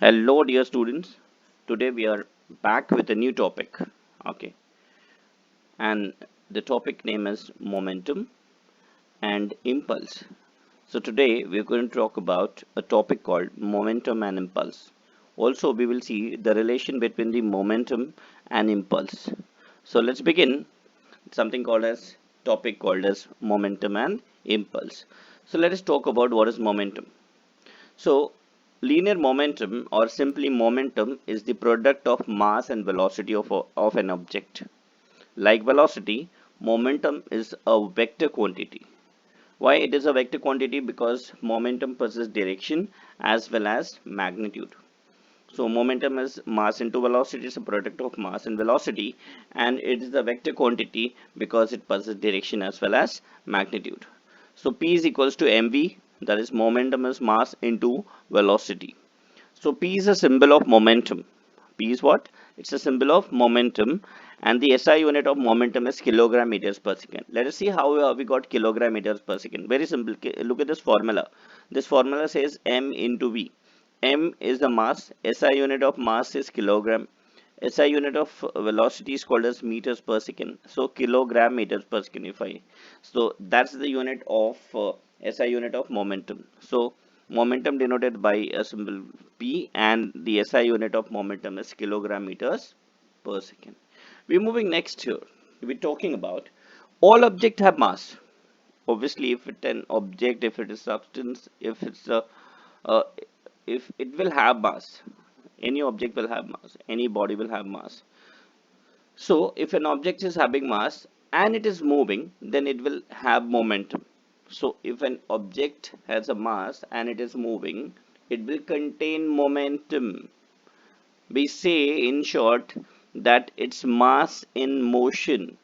Hello, dear students. Today we are back with a new topic. Okay, and the topic name is momentum and impulse. So, today we are going to talk about a topic called momentum and impulse. Also, we will see the relation between the momentum and impulse. So, let's begin something called as topic called as momentum and impulse. So, let us talk about what is momentum. So, linear momentum or simply momentum is the product of mass and velocity of an object. Like velocity, momentum is a vector quantity. Why it is a vector quantity? Because momentum possesses direction as well as magnitude. So momentum is mass into velocity, is a product of mass and velocity, and it is a vector quantity because it possesses direction as well as magnitude. So P is equals to mv, that is momentum is mass into velocity. So P is a symbol of momentum. P is what? It's a symbol of momentum, and the SI unit of momentum is kilogram meters per second. Let us see how we got kilogram meters per second. Very simple. Look at this formula. This formula says m into v. M is the mass. SI unit of mass is kilogram. SI unit of velocity is called as meters per second. So kilogram meters per second. If I so that's the unit of SI unit of momentum. So momentum denoted by a symbol P, and the SI unit of momentum is kilogram meters per second. We're moving next here. We're talking about all objects have mass. Obviously, if it's an object, if it is substance, if it's a uh, if it will have mass, any object will have mass, any body will have mass. So if an object is having mass and it is moving, then it will have momentum. So if an object has a mass and it is moving, it will contain momentum. We say in short that its mass in motion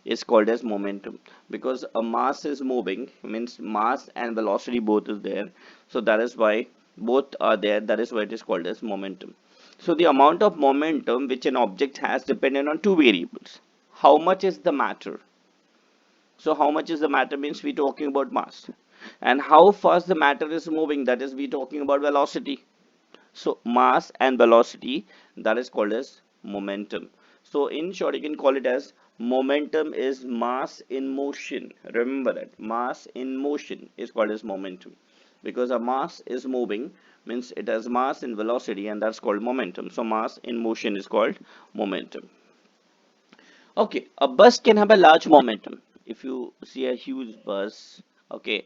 is called as momentum, because a mass is moving means mass and velocity both is there, so that is why both are there, that is why it is called as momentum. So the amount of momentum which an object has dependent on two variables: how much is the matter. So how much is the matter means we talking about mass, and how fast the matter is moving, that is we talking about velocity. So mass and velocity, that is called as momentum. So in short, you can call it as momentum is mass in motion. Remember that mass in motion is called as momentum, because a mass is moving means it has mass and velocity, and that's called momentum. So mass in motion is called momentum. Okay, a bus can have a large momentum. If you see a huge bus, okay,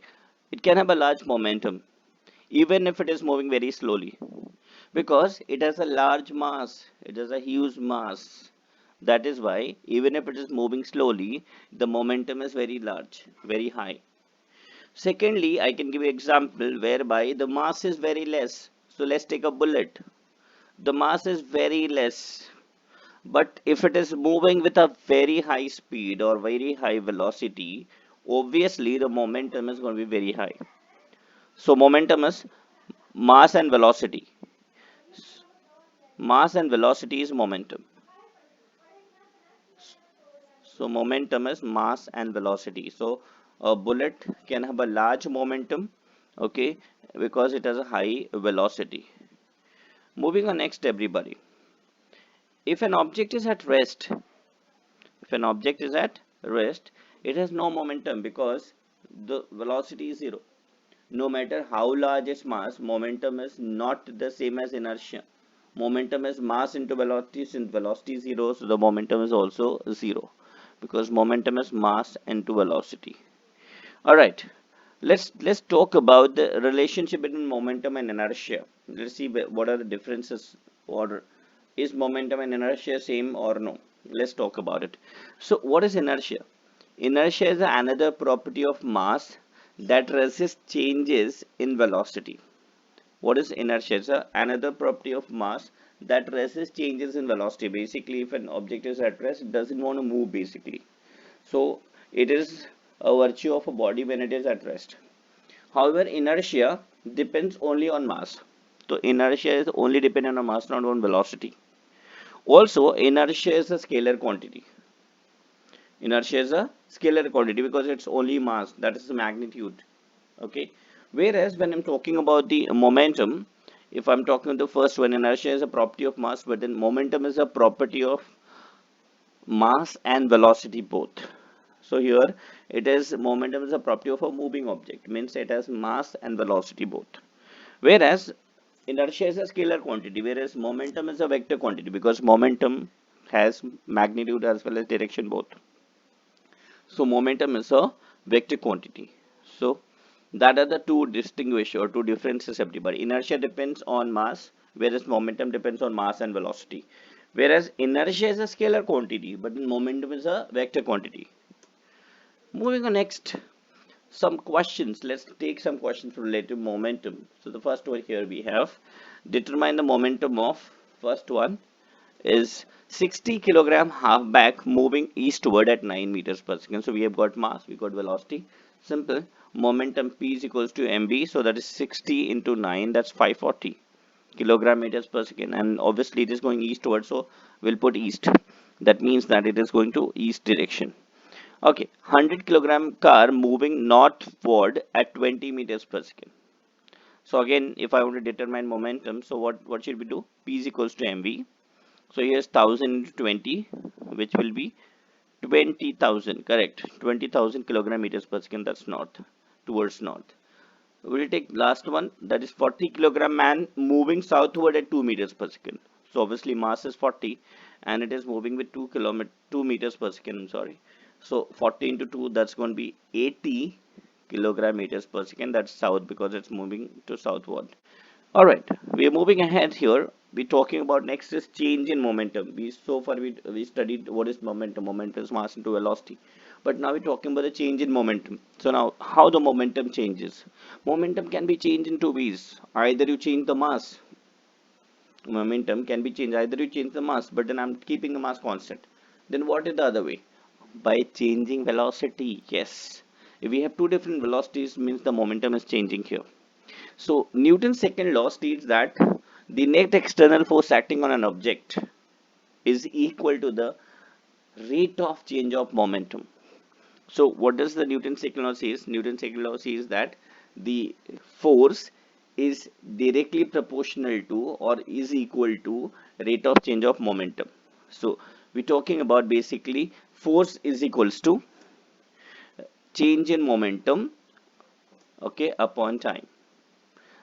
it can have a large momentum even if it is moving very slowly, because it has a large mass, it has a huge mass. That is why even if it is moving slowly, the momentum is very large, very high. Secondly, I can give you example whereby the mass is very less. So let's take a bullet. The mass is very less, but if it is moving with a very high speed or very high velocity, obviously the momentum is going to be very high. So momentum is mass and velocity. Mass and velocity is momentum. So momentum is mass and velocity. So a bullet can have a large momentum, okay, because it has a high velocity. Moving on next, everybody. If an object is at rest, if an object is at rest, it has no momentum because the velocity is zero. No matter how large its mass, momentum is not the same as inertia. Momentum is mass into velocity, since velocity is zero, so the momentum is also zero, because momentum is mass into velocity. All right, let's talk about the relationship between momentum and inertia. Let's see what are the differences, or is momentum and inertia same or no. Let's talk about it. So what is inertia? Inertia is another property of mass that resists changes in velocity. What is inertia? It's another property of mass that resists changes in velocity. Basically, if an object is at rest, it doesn't want to move basically. So it is a virtue of a body when it is at rest. However, inertia depends only on mass. So inertia is only dependent on mass, not on velocity. Also, inertia is a scalar quantity. Inertia is a scalar quantity because it's only mass, that is the magnitude. Okay. Whereas when I'm talking about the momentum, if I'm talking the first one, inertia is a property of mass, but then momentum is a property of mass and velocity both. So here it is momentum is a property of a moving object, means it has mass and velocity both. Whereas inertia is a scalar quantity, whereas momentum is a vector quantity because momentum has magnitude as well as direction both. So momentum is a vector quantity. So that are the two distinguish or two differences. But inertia depends on mass, whereas momentum depends on mass and velocity. Whereas inertia is a scalar quantity, but momentum is a vector quantity. Moving on next, some questions. Let's take some questions related to momentum. So the first one here we have, determine the momentum of, first one is 60 kilogram halfback moving eastward at 9 meters per second. So we have got mass, we got velocity. Simple. Momentum P is equals to mv. So that is 60 into 9, that's 540 kilogram meters per second. And obviously it is going eastward, so we'll put east. That means that it is going to east direction. Okay, 100 kilogram car moving northward at 20 meters per second. So again, if I want to determine momentum, so what should we do? P is equals to mv. So here's 1000 into 20, which will be 20,000, correct? 20,000 kilogram meters per second, that's north, towards north. We'll take last one, that is 40 kilogram man moving southward at 2 meters per second. So obviously mass is 40 and it is moving with 2 meters per second, I'm sorry. So 40 into 2, that's going to be 80 kilogram meters per second, that's south because it's moving to southward. All right, we are moving ahead here. We're talking about next is change in momentum. We studied what is momentum. Momentum is mass into velocity. But now we're talking about the change in momentum. So now how the momentum changes. Momentum can be changed in two ways. Either you change the mass. Momentum can be changed. Either you change the mass, but then I'm keeping the mass constant. Then what is the other way? By changing velocity. Yes. If we have two different velocities, means the momentum is changing here. So Newton's second law states that the net external force acting on an object is equal to the rate of change of momentum. So what does the Newton's second law says? Newton's second law says that the force is directly proportional to or is equal to rate of change of momentum. So we're talking about basically force is equals to change in momentum, okay, upon time.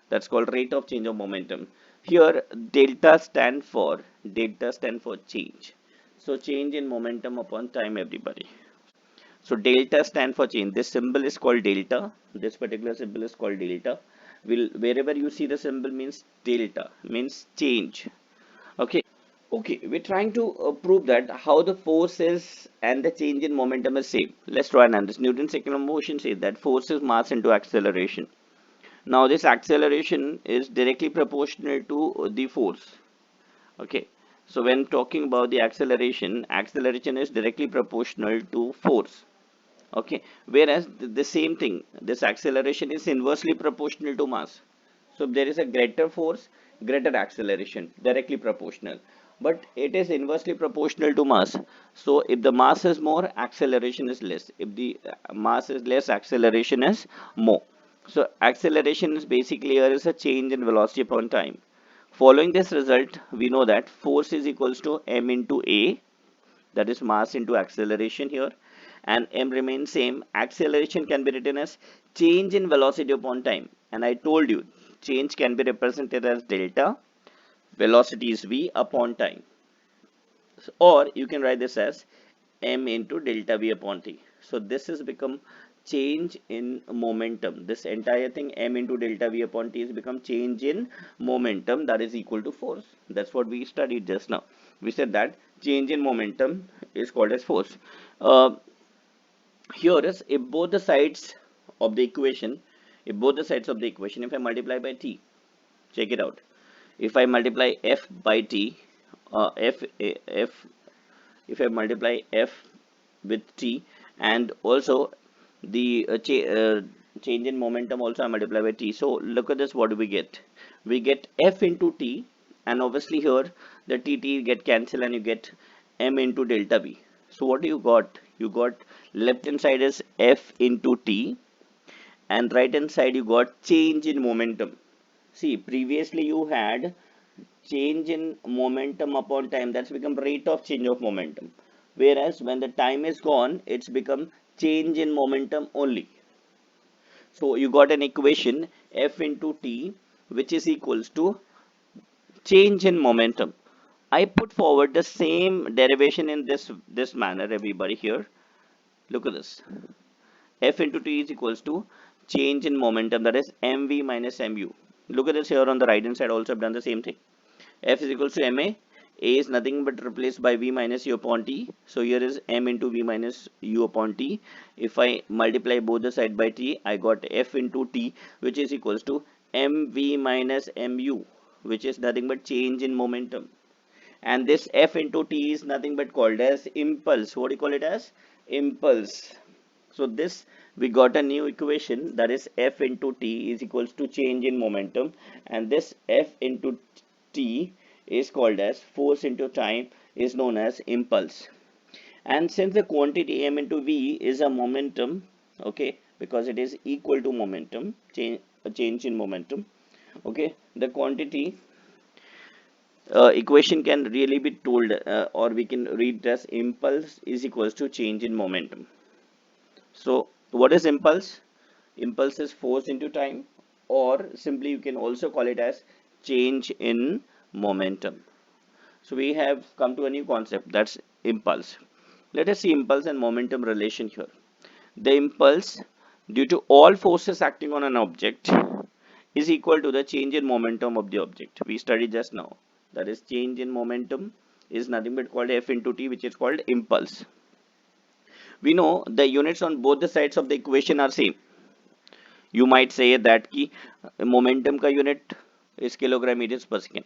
That's called rate of change of momentum. Here delta stand for change. So change in momentum upon time, everybody. So delta stand for change. This symbol is called delta. This particular symbol is called delta. Wherever you see the symbol means delta, means change. Okay. Okay, we're trying to prove that how the force is and the change in momentum is same. Let's try and understand. Newton's second law of motion says that force is mass into acceleration. Now this acceleration is directly proportional to the force. Okay. So when talking about the acceleration is directly proportional to force. Okay. Whereas the same thing, this acceleration is inversely proportional to mass. So if there is a greater force, greater acceleration, directly proportional. But it is inversely proportional to mass. So if the mass is more, acceleration is less. If the mass is less, acceleration is more. So acceleration is basically here is a change in velocity upon time. Following this result, we know that force is equals to m into a, that is mass into acceleration here, and m remains same. Acceleration can be written as change in velocity upon time, and I told you change can be represented as delta, velocity is v upon time, or you can write this as m into delta v upon t. So this has become change in momentum. This entire thing m into delta v upon t has become change in momentum, that is equal to force. That's what we studied just now. We said that change in momentum is called as force. Uh, Here is if both the sides of the equation, if I multiply by t, check it out. If I multiply f by t, f if I multiply f with t, and also the change in momentum also I multiply by t. So look at this, what do we get? We get f into t, and obviously here the t get cancelled and you get m into delta v. So what do you got? You got left hand side is f into t, and right hand side you got change in momentum. See, previously you had change in momentum upon time, that's become rate of change of momentum, whereas when the time is gone, it's become change in momentum only. So you got an equation F into T, which is equals to change in momentum. I put forward the same derivation in this manner, everybody here. Look at this. F into T is equals to change in momentum, that is mv minus mu. Look at this here on the right hand side also I've done the same thing. F is equals to ma. A is nothing but replaced by v minus u upon t. So here is m into v minus u upon t. If I multiply both the side by t, I got F into t, which is equals to mv minus mu, which is nothing but change in momentum. And this F into t is nothing but called as impulse. What do you call it as? Impulse. So this, we got a new equation, that is F into t is equals to change in momentum, and this F into t is called as force into time, is known as impulse. And since the quantity m into v is a momentum, okay, because it is equal to momentum, change in momentum, okay, the quantity equation can really be told, or we can read as impulse is equals to change in momentum. So what is impulse? Impulse is force into time, or simply you can also call it as change in momentum. So we have come to a new concept, that's impulse. Let us see impulse and momentum relation here. The impulse due to all forces acting on an object is equal to the change in momentum of the object. We studied just now. That is change in momentum is nothing but called F into T, which is called impulse. We know the units on both the sides of the equation are same. You might say that ki momentum ka unit is kilogram meters per second.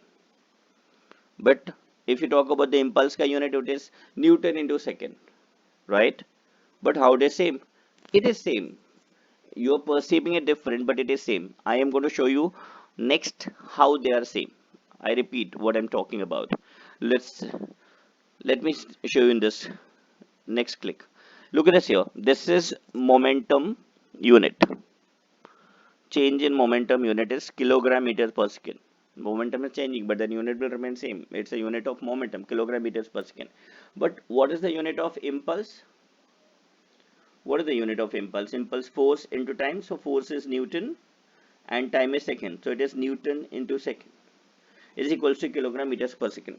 But if you talk about the impulse ka unit, it is Newton into second, right? But how it is same? It is same. You are perceiving it different, but it is same. I am going to show you next how they are same. I repeat what I'm talking about. Let me show you in this next click. Look at this here. This is momentum unit. Change in momentum unit is kilogram meters per second. Momentum is changing, but the unit will remain same. It's a unit of momentum, kilogram meters per second. But what is the unit of impulse? What is the unit of impulse? Impulse force into time. So force is Newton and time is second. So it is Newton into second is equals to kilogram meters per second.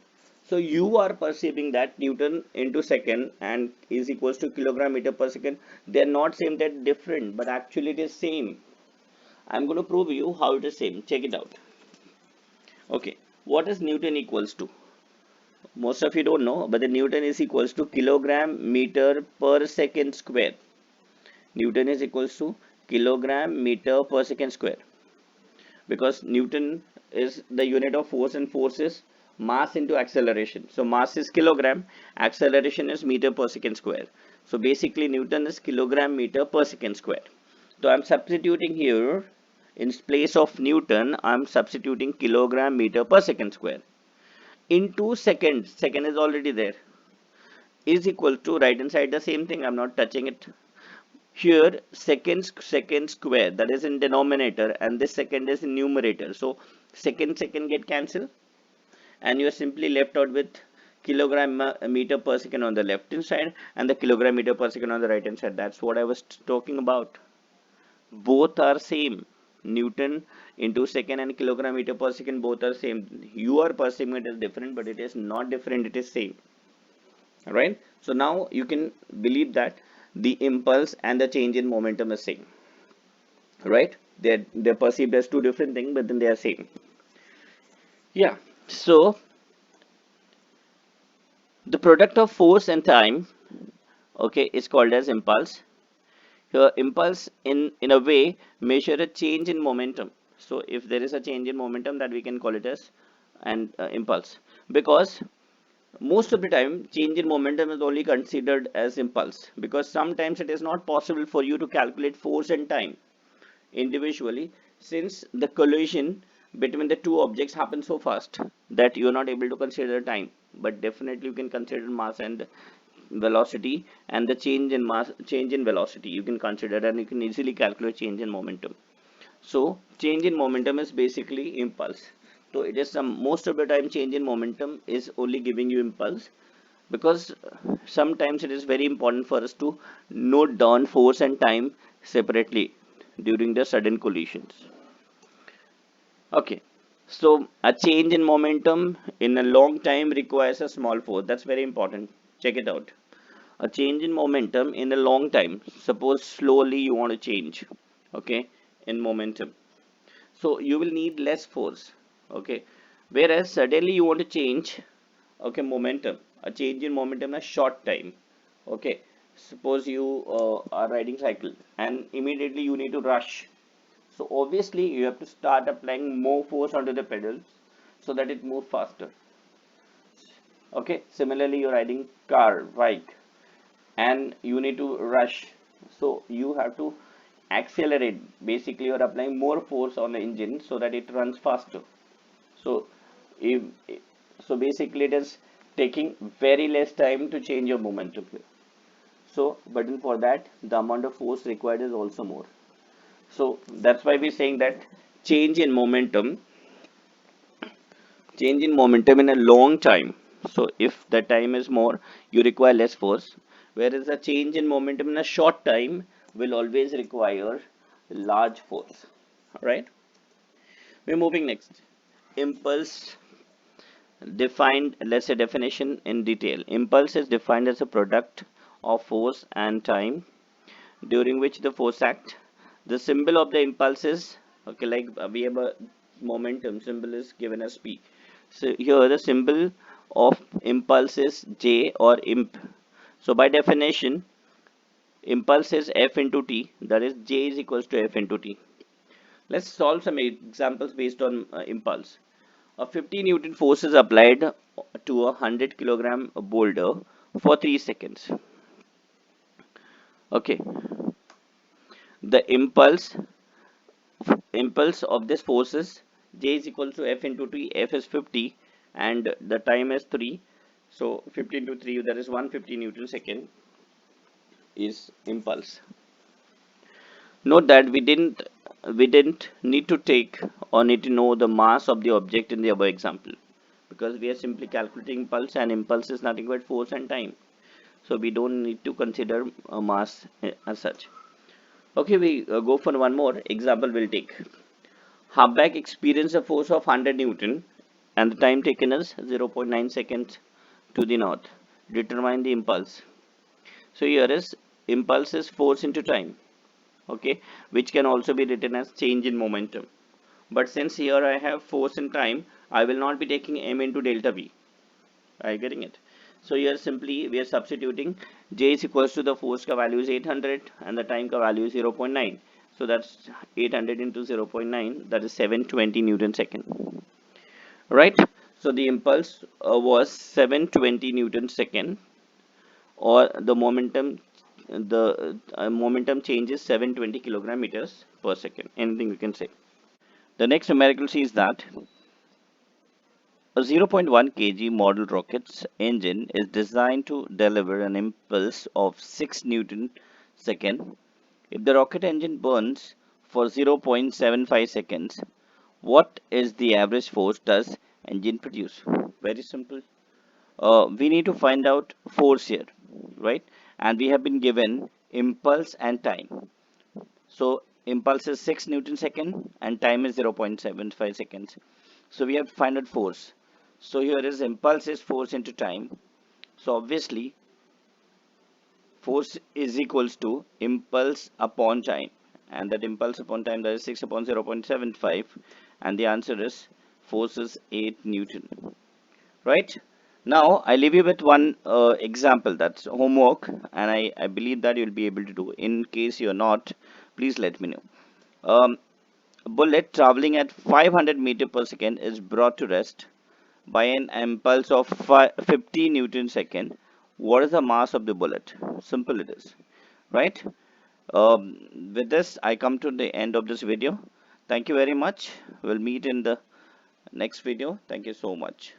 So you are perceiving that Newton into second and is equals to kilogram meter per second. They are not same, they're different, but actually it is same. I'm going to prove you how it is same. Check it out. Okay, what is Newton equals to? Most of you don't know, but the Newton is equals to kilogram meter per second square. Newton is equals to kilogram meter per second square, because Newton is the unit of force and force is mass into acceleration. So mass is kilogram, acceleration is meter per second square. So basically Newton is kilogram meter per second square. So I'm substituting here in place of Newton, I'm substituting kilogram meter per second square. Into seconds, second is already there, is equal to right inside the same thing, I'm not touching it. Here second square, that is in denominator, and this second is in numerator. So second get cancelled, and you are simply left out with kilogram meter per second on the left hand side and the kilogram meter per second on the right hand side. That's what I was talking about. Both are same. Newton into second and kilogram meter per second, both are same. You are perceiving it as different, but it is not different, it is same. All right, so now you can believe that the impulse and the change in momentum is same, right? They're perceived as two different things, but then they are same. Yeah, so the product of force and time, okay, is called as impulse. Here impulse in a way measure a change in momentum. So if there is a change in momentum, that we can call it as an impulse, because most of the time change in momentum is only considered as impulse, because sometimes it is not possible for you to calculate force and time individually, since the collision between the two objects happens so fast that you are not able to consider time. But definitely you can consider mass and velocity, and the change in mass, change in velocity you can consider, and you can easily calculate change in momentum. So change in momentum is basically impulse. So it is some, most of the time change in momentum is only giving you impulse, because sometimes it is very important for us to note down force and time separately during the sudden collisions. Okay, so a change in momentum in a long time requires a small force. That's very important. Check it out. A change in momentum in a long time. Suppose slowly you want to change, okay, in momentum. So you will need less force, okay. Whereas suddenly you want to change, okay, momentum. A change in momentum in a short time, okay. Suppose you are riding cycle and immediately you need to rush, so obviously you have to start applying more force onto the pedals so that it moves faster. Okay, similarly you're riding car, bike, and you need to rush. So you have to accelerate. Basically you're applying more force on the engine so that it runs faster. So if so basically it is taking very less time to change your momentum here. So but then for that the amount of force required is also more. So that's why we're saying that change in momentum change in momentum in a long time. So if the time is more, you require less force, whereas a change in momentum in a short time will always require large force. All right, we're moving next. Impulse defined, let's say definition in detail. Impulse is defined as a product of force and time during which the force act. The symbol of the impulse is, okay, like we have a momentum symbol is given as P. So here the symbol of impulse is J or imp. So by definition, impulse is F into T, that is J is equals to F into T. Let's solve some examples based on impulse. A 50 Newton force is applied to a 100 kilogram boulder for 3 seconds. Okay, the impulse of this force is J is equal to F into T. F is 50 and the time is 3. So 50 into 3, that is 150 Newton second is impulse. Note that we didn't need to take or need to know the mass of the object in the above example, because we are simply calculating impulse, and impulse is nothing but force and time. So we don't need to consider a mass as such. Okay, we go for one more example. We'll take halfback experience a force of 100 Newton and the time taken is 0.9 seconds to the north. Determine the impulse. So here is impulse is force into time, okay, which can also be written as change in momentum. But since here I have force in time, I will not be taking m into delta v. Are you getting it? So here simply we are substituting J is equals to the force ka value is 800 and the time ka value is 0.9. So that's 800 into 0.9, that is 720 Newton second. Right? So the impulse was 720 Newton second, or the momentum change is 720 kilogram meters per second. Anything we can say. The next numerical C is that a 0.1 kg model rocket's engine is designed to deliver an impulse of 6 Newton second. If the rocket engine burns for 0.75 seconds, what is the average force does engine produce? Very simple. We need to find out force here, right? And we have been given impulse and time. So impulse is 6 Newton second and time is 0.75 seconds. So we have to find out force. So here is impulse is force into time. So obviously force is equals to impulse upon time, and that impulse upon time, that is 6 upon 0.75, and the answer is force is 8 Newton. Right? Now I leave you with one example, that's homework, and I believe that you'll be able to do. In case you're not, please let me know. A bullet traveling at 500 meter per second is brought to rest by an impulse of 50 Newton second. What is the mass of the bullet? Simple it is, right? With this, I come to the end of this video. Thank you very much. We'll meet in the next video. Thank you so much.